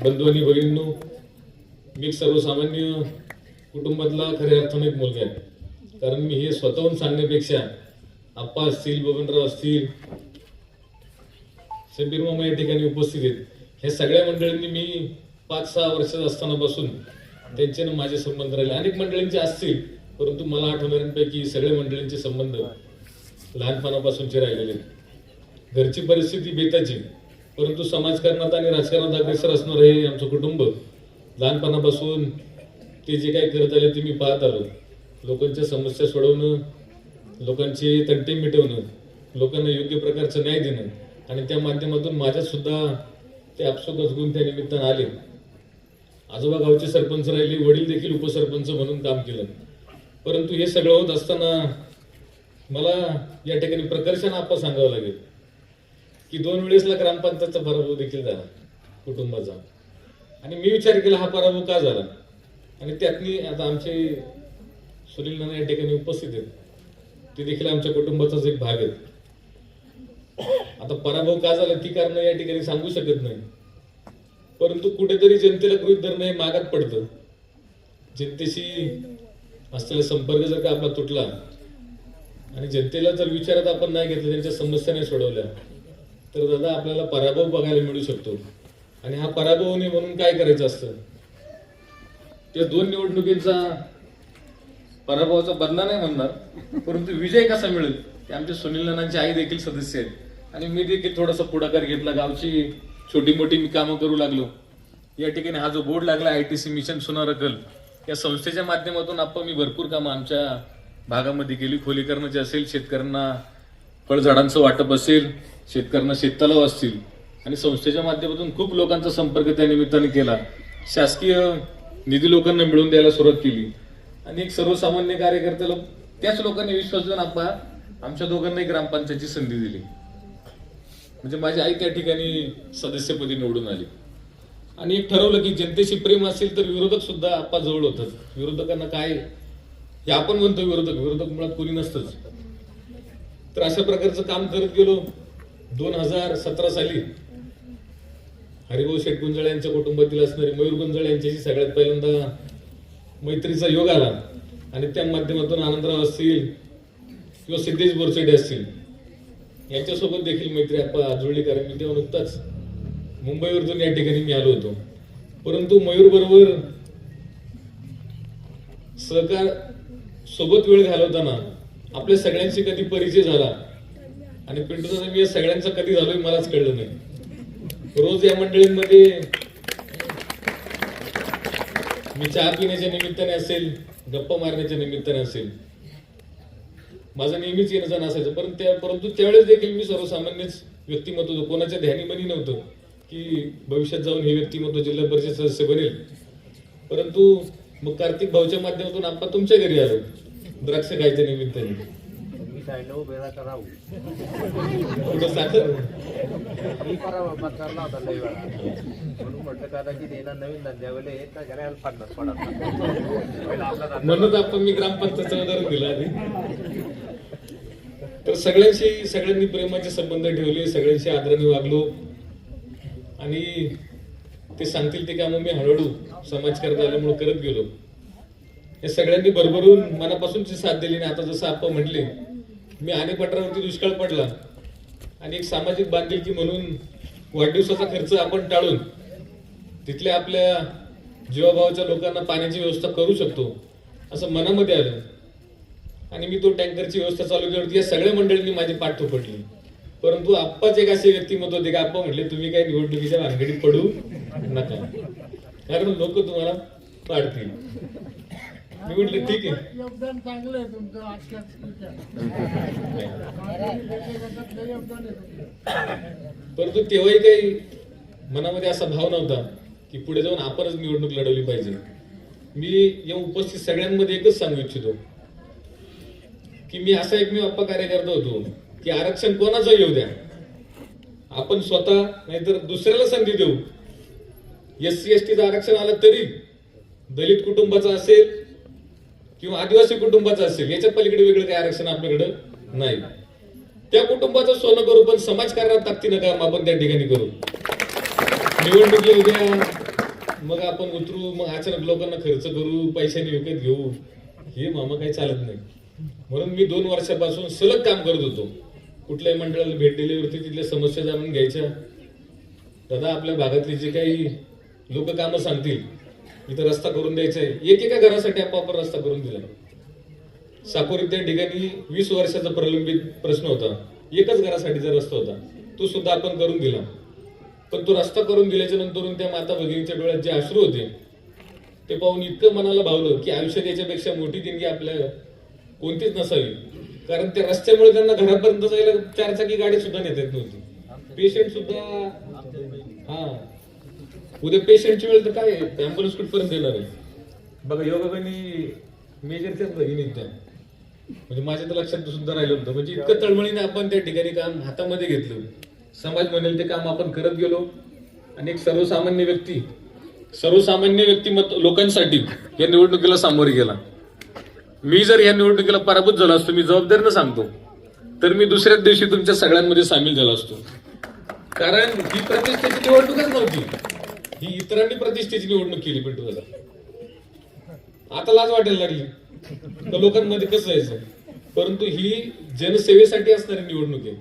बंधू आणि भगिनींनो, मी सर्वसामान्य कुटुंबातला खऱ्या अर्थाने एक मुलगा आहे. कारण मी हे स्वतःहून सांगण्यापेक्षा आप्पा असतील, बबनराव असतील, शबीर मामा या ठिकाणी उपस्थित आहेत, ह्या सगळ्या मंडळींनी मी 5-6 वर्षाचा असताना पासून त्यांचे माझे संबंध राहिले. अनेक मंडळींचे असतील, परंतु मला आठवणाऱ्यांपैकी सगळ्या मंडळींचे संबंध लहानपणापासूनचे राहिलेले आहेत. घरची परिस्थिती बेताची, परंतु समाजकारणात आणि राजकारणात अग्रेसर असणारं हे आमचं कुटुंब लहानपणापासून ते जे काही करत आले ते मी पाहत आलो. लोकांच्या समस्या सोडवणं, लोकांचे तंटे मिटवणं, लोकांना योग्य प्रकारचं न्याय देणं आणि त्या माध्यमातून माझ्यात सुद्धा ते आपसोकच गुण त्या निमित्तानं आले. आजोबा गावचे सरपंच राहिले, वडील देखील उपसरपंच म्हणून काम केलं. परंतु हे सगळं होत असताना मला या ठिकाणी प्रकर्षानं आपण सांगावं लागेल की 2 वेळेसला ग्रामपंचायतचा पराभव देखील झाला कुटुंबाचा. आणि मी विचार केला हा पराभव का झाला, आणि त्यातनी आता आमचे सुनील नाना या ठिकाणी उपस्थित आहेत, ते देखील आमच्या कुटुंबाचाच एक भाग आहेत. आता पराभव का झाला ती कारण या ठिकाणी सांगू शकत नाही, परंतु कुठेतरी जनतेला गृहीत धरणं हे मागात पडतं. जनतेशी असलेला संपर्क जर का आपला तुटला आणि जनतेला जर विचारात आपण नाही घेतलं, त्यांच्या समस्या नाही सोडवल्या, तर दादा आपल्याला पराभव बघायला मिळू शकतो. आणि हा पराभव नाही म्हणून काय करायचं असतं, त्या 2 निवडणुकींचा पराभवाचा बदला नाही म्हणणार, परंतु विजय कसा मिळेल ते आमच्या सुनील नानांची आई देखील सदस्य आहेत आणि मी देखील थोडासा पुढाकार घेतला. गावची छोटी मोठी मी कामं करू लागलो. या ठिकाणी हा जो बोर्ड लागला ITC मिशन सुनारकल, या संस्थेच्या माध्यमातून आपण मी भरपूर कामं आमच्या भागामध्ये केली. खोलीकरणाचे असेल, शेतकऱ्यांना फळझाडांचं वाटप असेल, शेतकऱ्यांना शेततलाव असतील, आणि संस्थेच्या माध्यमातून खूप लोकांचा संपर्क त्या निमित्ताने केला. शासकीय निधी लोकांना मिळवून द्यायला सुरुवात केली आणि एक सर्वसामान्य कार्यकर्त्याला त्याच लोकांनी विश्वास देऊन आपण आमच्या दोघांनाही ग्रामपंचायतची संधी दिली. म्हणजे माझी आई त्या ठिकाणी सदस्यपदी निवडून आली. आणि एक ठरवलं की जनतेशी प्रेम असेल तर विरोधक सुद्धा आपा जवळ होतात. विरोधकांना काय हे आपण म्हणतो, विरोधक मुळात कोणी नसतंच. तर अशा प्रकारचं काम करत गेलो. 2017 साली हरिभाऊ शेठ गुंजाळ यांच्या कुटुंबातील असणारे मयूर गुंजाळ यांच्याशी सगळ्यात पहिल्यांदा मैत्रीचा योग आला आणि त्या माध्यमातून आनंदराव असतील किंवा सिद्धेश बोरसेडे असतील यांच्यासोबत देखील मैत्री आपण जुळली. कारण मी तेव्हा नुकताच मुंबईवरून या ठिकाणी मी आलो होतो. परंतु मयूर बरोबर सहकार सोबत वेळ घालवताना आपल्या सगळ्यांशी कधी परिचय झाला आणि पिंटूचा मी या सगळ्यांचा कधी झालोय मलाच कळलं नाही. रोज या मंडळींमध्ये मी चहा पिण्याच्या निमित्ताने असेल, गप्पा मारण्याच्या निमित्ताने असेल, माझं नेहमीच येणं जाणं असायचं. परंतु त्यावेळेस देखील मी सर्वसामान्यच व्यक्तिमत्व होतो. कोणाच्या ध्यानीमनी नव्हतं की भविष्यात जाऊन हे व्यक्तिमत्व जिल्हा परिषद सदस्य बनेल. परंतु मग कार्तिक भाऊच्या माध्यमातून आपण तुमच्या घरी आलो द्राक्ष खायच्या निमित्ताने. कुठं साखर म्हणून आपण मी ग्रामपंचायतचं उदाहरण दिलं आधी. तर सगळ्यांनी प्रेमाचे संबंध ठेवले, सगळ्यांशी आदराने वागलो आणि ते सांगतील ते काम मी हळूहळू समाजकारता आल्यामुळे करत गेलो. या सगळ्यांनी भरभरून मनापासूनची साथ दिली. आणि आता जसं आपण म्हटले, मी आनेपटरावरती दुष्काळ पडला आणि एक सामाजिक बांधिलकी म्हणून वाढदिवसाचा खर्च आपण टाळून तिथल्या आपल्या जीवाभावाच्या लोकांना पाण्याची व्यवस्था करू शकतो असं मनामध्ये आलं आणि मी तो टँकरची व्यवस्था चालू केली होती. या सगळ्या मंडळींनी माझी पाठ थोपटली. परंतु आप्पाच एक असे व्यक्तिमत्व होते की आप्पा म्हटले तुम्ही काही निवडणुकीच्या भानगडीत पडू नका, कारण लोक तुम्हाला पाडतील. मी म्हटलं ठीक आहे. योगदान चांगलं आहे तुमचं. परंतु तेव्हाही काही मनामध्ये असा भाव नव्हता की पुढे जाऊन आपणच निवडणूक लढवली पाहिजे. मी या उपस्थित सगळ्यांमध्ये एकच सांगू इच्छितो की मी असा एकमेव आप्पा कार्यकर्ता होतो की आरक्षण कोणाचं येऊ द्या, आपण स्वतः नाहीतर दुसऱ्याला संधी देऊ. SC STचं आरक्षण आलं तरी दलित कुटुंबाचं असेल किंवा आदिवासी कुटुंबाचं असेल, याच्या पलीकडे वेगळं काही आरक्षण आपल्याकडे नाही. त्या कुटुंबाचं सोनं करू, पण समाजकारणात ताकदीनं काम आपण त्या ठिकाणी करू. निवडणुकी उद्या मग आपण उतरू, मग अचानक लोकांना खर्च करू, पैशाने विकत घेऊ, हे मामा काही चालत नाही. म्हणून मी 2 वर्षापासून सलग काम करत होतो. कुठल्याही मंडळाला भेट दिल्यावरती तिथल्या समस्या जाणून घ्यायच्या. दादा आपल्या भागातली जे काही लोक कामं सांगतील, इथं रस्ता करून द्यायचा आहे, एकेका घरासाठी आपण रस्ता करून दिला. साकोरी त्या ठिकाणी 20 वर्षाचा प्रलंबित प्रश्न होता, एकच घरासाठीचा रस्ता होता, तो सुद्धा आपण करून दिला. पण तो रस्ता करून दिल्याच्या नंतर त्या माता भगिनीच्या डोळ्यात जे अश्रू होते ते पाहून इतकं मनाला भावलं की आयुष्यात याच्यापेक्षा मोठी देणगी आपल्या कोणतीच नसावी. कारण त्या रस्त्यामुळे त्यांना घरापर्यंत जायला 4 चाकी गाडी सुद्धा नेता येत नव्हती. पेशंट सुद्धा उद्या पेशंटची वेळ तर काय ऍम्ब्युलन्स कुठपर्यंत येणार आहे बघा. योगाने मेजरच्याच भगिनी त्या, म्हणजे माझ्या तर लक्षात सुद्धा राहिलं होतं. म्हणजे इतकं तळमळीने आपण त्या ठिकाणी काम हातामध्ये घेतलं, समाज म्हणेल ते काम आपण करत गेलो. आणि एक सर्वसामान्य व्यक्तिमत्व लोकांसाठी या निवडणुकीला सामोरे गेला. मी जर या निवडणुकीला पराभूत झालो असतो, मी जबाबदारीनं सांगतो, तर मी दुसऱ्याच दिवशी तुमच्या सगळ्यांमध्ये सामील झालो असतो. कारण ही प्रतिष्ठेची निवडणूकच नव्हती, ही इतरांनी प्रतिष्ठेची निवडणूक केली. पिंटू दादा आता लाज वाटायला लागली तर लोकांमध्ये कसं जायचं. परंतु ही जनसेवेसाठी असणारी निवडणूक आहे.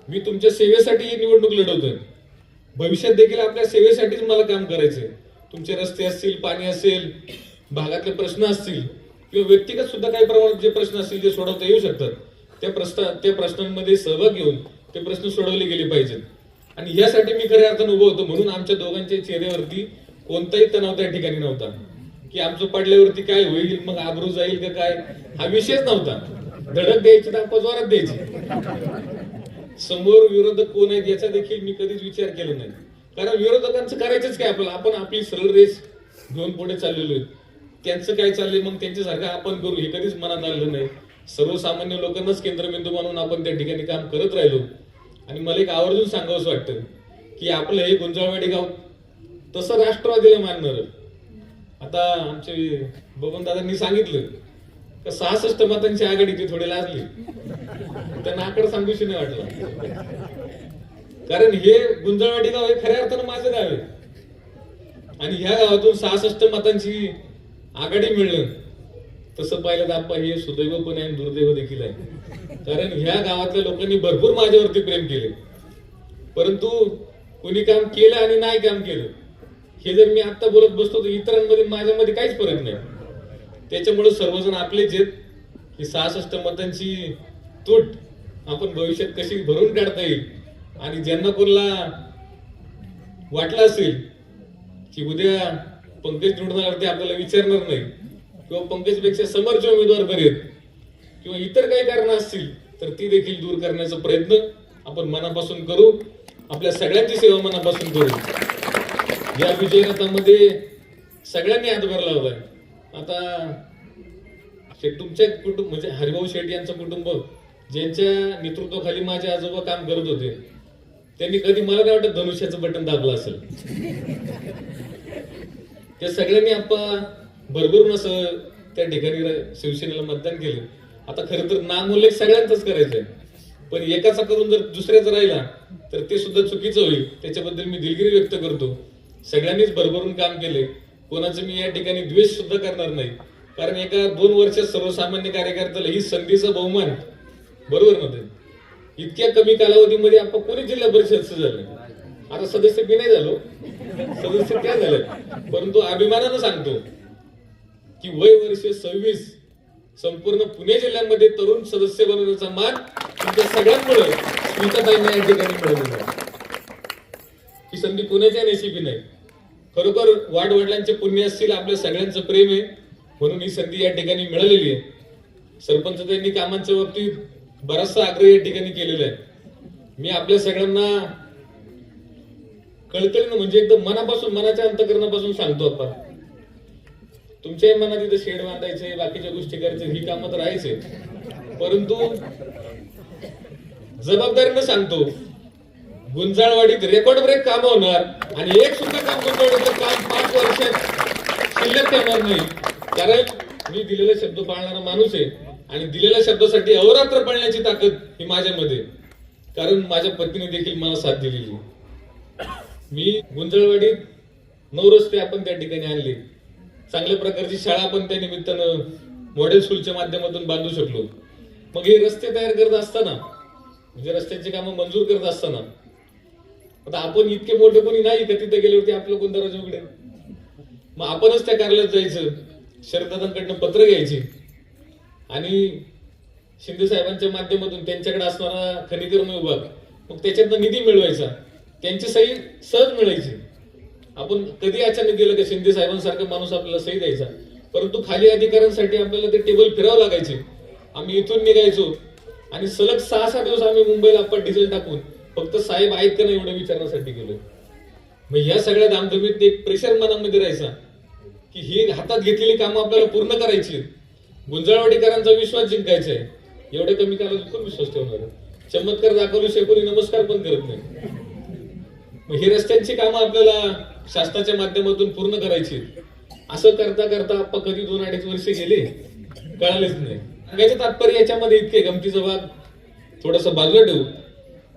मी तुमच्या सेवेसाठी ही निवडणूक लढवतोय. भविष्यात देखील आपल्या सेवेसाठीच मला काम करायचंय. तुमचे रस्ते असतील, पाणी असेल, भागातले प्रश्न असतील किंवा व्यक्तिगत सुद्धा काही प्रमाणात जे प्रश्न असतील जे सोडवता येऊ शकतात, त्या प्रश्नांमध्ये सहभाग घेऊन ते प्रश्न सोडवले गेले पाहिजेत. आणि यासाठी मी खऱ्या अर्थानं उभं होतो. म्हणून आमच्या दोघांच्या चेहऱ्यावरती कोणताही तणाव त्या ठिकाणी नव्हता की आमचं पडल्यावरती काय होईल, मग आबरू जाईल का काय, हा विषयच नव्हता. धडक द्यायची तर आपण जोरात द्यायची. समोर विरोधक कोण आहेत याचा देखील मी कधीच विचार केला नाही. कारण विरोधकांचं करायचंच काय आपल्याला, आपण आपली सरळ रेस घेऊन पुढे चाललेलो आहे. त्यांचं काय चाललंय मग त्यांच्यासारखं आपण करू हे कधीच मनात आलं नाही. सर्वसामान्य लोकांनाच केंद्रबिंदू मानून आपण त्या ठिकाणी काम करत राहिलो. आणि मला एक आवर्जून सांगावंसं वाटतं की आपलं हे गुंजाळवाडी गाव तसं राष्ट्रवादीला मानणार. आता आमचे बबन दादांनी सांगितलं का 66 मतांची आघाडी ती थोडी लाजली, त्यांना आकडा सांगूशी नाही वाटला. कारण हे गुंजाळवाडी गाव हे खऱ्या अर्थानं माझं गाव आहे. आणि ह्या गावातून 66 मतांची आघाडी मिळणं तसं पाहिलं तर आपण हे सुदैव पण आहे, दुर्दैव देखील आहे. कारण ह्या गावातल्या लोकांनी भरपूर माझ्यावरती प्रेम केले. परंतु कोणी काम केलं आणि नाही काम केलं हे जर मी आता बोलत बसतो तर इतरांमध्ये माझ्यामध्ये काहीच फरक नाही. त्याच्यामुळे सर्वजण आपलेच आहेत. ही 66 मतांची तूट आपण भविष्यात कशी भरून काढता येईल. आणि ज्यांना कोणाला वाटलं असेल की उद्या पंकज निवडून आल्यावरती आपल्याला विचारणार नाही किंवा पंकजपेक्षा समोरचे उमेदवार बरे आहेत किंवा इतर काही कारणं असतील तर ती देखील दूर करण्याचा प्रयत्न आपण मनापासून करू. आपल्या सगळ्यांची सेवा मनापासून करू. या विजयरथामध्ये सगळ्यांनी हातभार लावलाय. आता तुमच्या कुटुंब म्हणजे हरिभाऊ शेठ यांचं कुटुंब ज्यांच्या नेतृत्वाखाली माझे आजोबा काम करत होते, त्यांनी कधी मला नाही वाटत धनुष्याचं बटन दाबलं असेल. त्या सगळ्यांनी आपण भरभरून असं त्या ठिकाणी शिवसेनेला मतदान केलं. आता खरं तर नामोल्लेख सगळ्यांचाच करायचंय, पण एकाचा करून जर दुसऱ्याचा राहिला तर ते सुद्धा चुकीचं होईल. त्याच्याबद्दल मी दिलगिरी व्यक्त करतो. सगळ्यांनीच भरभरून काम केले. कोणाचं मी या ठिकाणी द्वेष सुद्धा करणार नाही. कारण एका 2 वर्षात सर्वसामान्य कार्यकर्त्याला ही संधीचा बहुमान बरोबर नव्हते. इतक्या कमी कालावधीमध्ये आपण कोणी जिल्हा परिषद झालं. आता सदस्य मी नाही झालो, सदस्य त्या झाले. परंतु अभिमानानं सांगतो की वय वर्ष 26 संपूर्ण पुणे जिल्ह्यामध्ये तरुण सदस्य बनवण्याचा मान तुमच्या सगळ्यांमुळे स्मिताताईंना या ठिकाणी मिळवला. ही संधी पुण्याच्या नशिबी नाही. खरोखर वाडवडिलांचे पुण्य असतील, आपल्या सगळ्यांचं प्रेम आहे म्हणून ही संधी या ठिकाणी मिळालेली आहे. सरपंच त्यांनी कामांच्या बाबतीत बराचसा आग्रह या ठिकाणी केलेला आहे. मी आपल्या सगळ्यांना कळकळीनं म्हणजे एकदम मनापासून मनाच्या अंतकरणापासून सांगतो आपण तुमच्याही मनात इथं शेड बांधायचे, बाकीच्या गोष्टी करायचे, ही कामं तर राहायचे. परंतु जबाबदारीनं सांगतो गुंजाळवाडीत रेकॉर्ड ब्रेक काम होणार आणि एक सुद्धा काम गुंजाळवाडीचं काम 5 वर्षात शिल्लक करणार नाही. कारण मी दिलेला शब्द पाळणारा माणूस आहे आणि दिलेल्या शब्दासाठी अहोरात्र पाळण्याची ताकद ही माझ्यामध्ये. कारण माझ्या पत्नीने देखील मला साथ दिलेली. मी गुंजळवाडीत 9 रस्ते आपण त्या ठिकाणी आणले. चांगल्या प्रकारची शाळा आपण त्या निमित्तानं मॉडेल स्कूलच्या माध्यमातून बांधू शकलो. मग हे रस्ते तयार करत असताना, म्हणजे रस्त्यांची कामं मंजूर करत असताना, आता आपण इतके मोठे कोणी नाही का तिथे गेल्यावरती आपलं कोण दरवाजा उघडेल? मग आपणच त्या कार्यालयात जायचं, शरददादांकडनं पत्र घ्यायची आणि शिंदे साहेबांच्या माध्यमातून त्यांच्याकडे असणारा खनिकर्म विभाग, मग त्याच्यातनं निधी मिळवायचा, त्यांची सही सहज मिळायची. आपण कधी अचानक गेलं का शिंदे साहेबांसारखा माणूस आपल्याला सही द्यायचा, परंतु खाली अधिकाऱ्यांसाठी आपल्याला ते टेबल फिरावं लागायचे. आम्ही इथून निघायचो आणि सलग 6-6 दिवस आम्ही मुंबईला आपण डिझेल टाकून फक्त साहेब आहेत का नाही एवढं विचारण्यासाठी गेलो. मग ह्या सगळ्या धामधमीत एक प्रेशर मनामध्ये राहायचा की ही हातात घेतलेली कामं आपल्याला पूर्ण करायची, गुंजळवाडीकरांचा विश्वास जिंकायचा आहे. एवढ्या कमी कालावधीत कोण विश्वास ठेवणार आहे? चमत्कार दाखवल्याशिवाय कोणी नमस्कार पण करत नाही. मग ही रस्त्यांची कामं आपल्याला शासनाच्या माध्यमातून पूर्ण करायची. असं करता करता आपण कधी 2-2.5 वर्ष गेले कळालेच नाही. याचं तात्पर्य याच्यामध्ये इतके गमतीचा भाग थोडासा बाजूला ठेवू,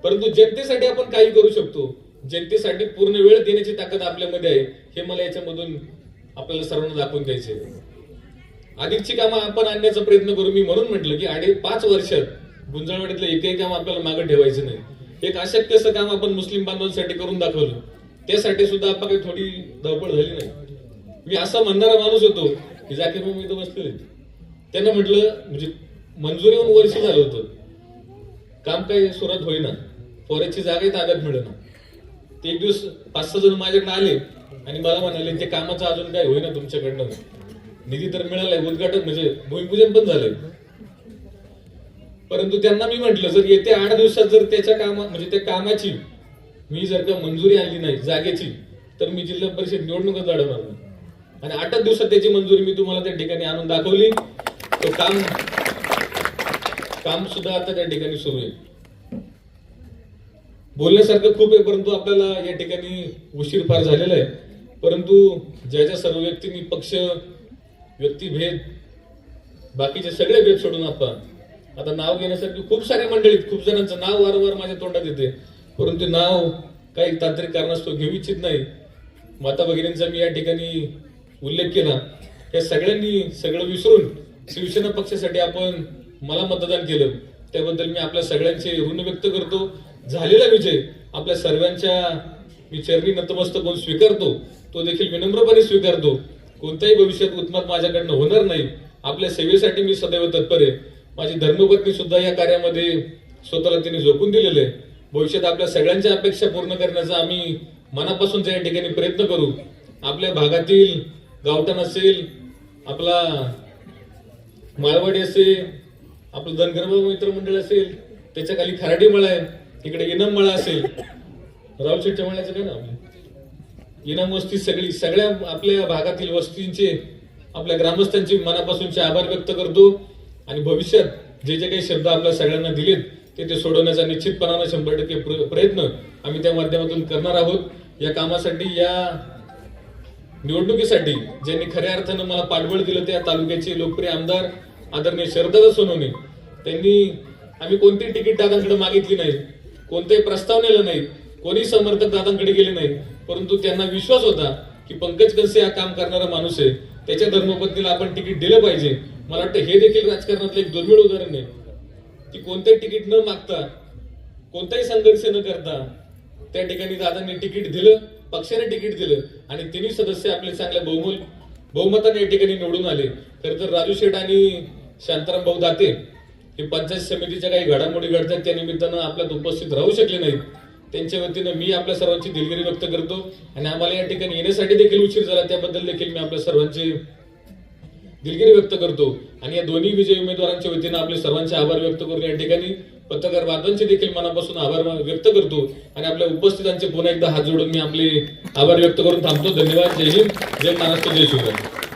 परंतु जनतेसाठी आपण काही करू शकतो, जनतेसाठी पूर्ण वेळ देण्याची ताकद आपल्यामध्ये आहे, हे मला याच्यामधून आपल्याला सर्वांना दाखवून द्यायचे. अधिकची कामं आपण आणण्याचा प्रयत्न करू. मी म्हणून म्हटलं की 5 वर्षात गुंजळवाडीतलं एकही काम आपल्याला मागे ठेवायचं नाही. एक अशक्य असं काम आपण मुस्लिम बांधवांसाठी करून दाखवलं. त्यासाठी सुद्धा आपण काही थोडी धावपळ झाली नाही. मी असं म्हणणारा माणूस होतो की जाकीर भाऊ इथं बसलेले, त्यांना म्हटलं म्हणजे मंजुरी होऊन वर्ष झालं होतं, काम काही सुरुवात होईना, फॉरेस्टची जागाही ताब्यात मिळेना. ते एक दिवस 5-6 जण माझ्याकडे आले आणि मला म्हणाले ते कामाचं अजून काय होईना तुमच्याकडनं, निधी तर मिळालाय, उद्घाटन म्हणजे भूमिपूजन पण झालंय. परंतु त्यांना मी म्हटलं जर येत्या 8 दिवसात जर त्याच्या म्हणजे त्या कामाची मी जर का मंजुरी आणली नाही जागेची, तर मी जिल्हा परिषद निवडणूकच लढवणार नाही. आणि 8 दिवसात त्याची मंजुरी मी तुम्हाला त्या ठिकाणी आणून दाखवली. तो काम सुद्धा आता त्या ठिकाणी सुरू आहे. बोलण्यासारखं खूप आहे, परंतु आपल्याला या ठिकाणी उशीर फार झालेला आहे. परंतु ज्या सर्व व्यक्तींनी पक्ष, व्यक्तिभेद, बाकीचे सगळे भेद सोडून आपण आता नाव घेण्यासाठी खूप सारे मंडळीत, खूप जणांचं नाव वारंवार माझ्या तोंडात येते, परंतु नाव काही तांत्रिक कारणास्तव घेऊ इच्छित नाही. माता भगिनींचा मी या ठिकाणी उल्लेख केला. या सगळ्यांनी सगळं विसरून शिवसेना पक्षासाठी आपण मला मतदान केलं, त्याबद्दल मी आपल्या सगळ्यांचे ऋण व्यक्त करतो. झालेला विजय आपल्या सर्वांच्या मी चरणी नतमस्तक होऊन स्वीकारतो, तो देखील विनम्रपणे स्वीकारतो. कोणत्याही भविष्यात उत्मात माझ्याकडनं होणार नाही. आपल्या सेवेसाठी मी सदैव तत्पर आहे. माझी धर्मपत्नी सुद्धा या कार्यामध्ये स्वतःला तिने झोकून दिलेलं आहे. भविष्यात आपल्या सगळ्यांच्या अपेक्षा पूर्ण करण्याचा आम्ही मनापासून या ठिकाणी प्रयत्न करू. आपल्या भागातील गावठाण असेल, आपला माळवाडी असेल, आपलं धनगरबाब मित्रमंडळ असेल, त्याच्या खाली खराडी मळा आहे, इकडे इनाम मळा असेल, राहुल शेट्टी मळ्याचं काय ना इनाम वस्ती, सगळ्या आपल्या भागातील वस्तींचे, आपल्या ग्रामस्थांचे मनापासूनचे आभार व्यक्त करतो. आणि भविष्यात जे काही शब्द आपल्या सगळ्यांना दिलेत ते सोडवण्याचा निश्चितपणाने 100% प्रयत्न आम्ही त्या माध्यमातून करणार आहोत. या कामासाठी, या निवडणुकीसाठी ज्यांनी खऱ्या अर्थानं मला पाठबळ दिलं त्या तालुक्याचे लोकप्रिय आमदार आदरणीय शरददादा सोनवणे, त्यांनी आम्ही कोणतीही तिकीट दादांकडे मागितली नाही, कोणतेही प्रस्ताव नेला नाही, कोणी समर्थक दादांकडे गेले नाही, परंतु त्यांना विश्वास होता की पंकज कनसे हा काम करणारा माणूस आहे, त्याच्या धर्मपत्नीला आपण तिकीट दिलं पाहिजे. मला वाटतं हे देखील राजकारणातलं एक दुर्मिळ उदाहरण आहे की कोणतेही तिकीट न मागता, कोणताही संघर्ष न करता त्या ठिकाणी दादांनी तिकीट दिलं, पक्षाने तिकीट दिलं आणि तिन्ही सदस्य आपले चांगल्या बहुमताने या ठिकाणी निवडून आले. खरं तर राजू शेठ आणि शांताराम भाऊ दाते हे पंचायत समितीच्या काही घडामोडी घडतात त्या निमित्तानं आपल्यात उपस्थित राहू शकले नाहीत. त्यांच्या वतीनं मी आपल्या सर्वांची दिलगिरी व्यक्त करतो आणि आम्हाला या ठिकाणी येण्यासाठी देखील उशीर झाला त्याबद्दल देखील मी आपल्या सर्वांची दिलगिरी व्यक्त करतो. आणि या दोन्ही विजयी उमेदवारांच्या वतीनं आपले सर्वांचे आभार व्यक्त करून या ठिकाणी पत्रकार बांधवांचे देखील मनापासून आभार व्यक्त करतो आणि आपल्या उपस्थितांचे पुन्हा एकदा हात जोडून मी आपले आभार व्यक्त करून थांबतो. धन्यवाद. जय हिंद, जय महाराष्ट्र, जय शिवराय.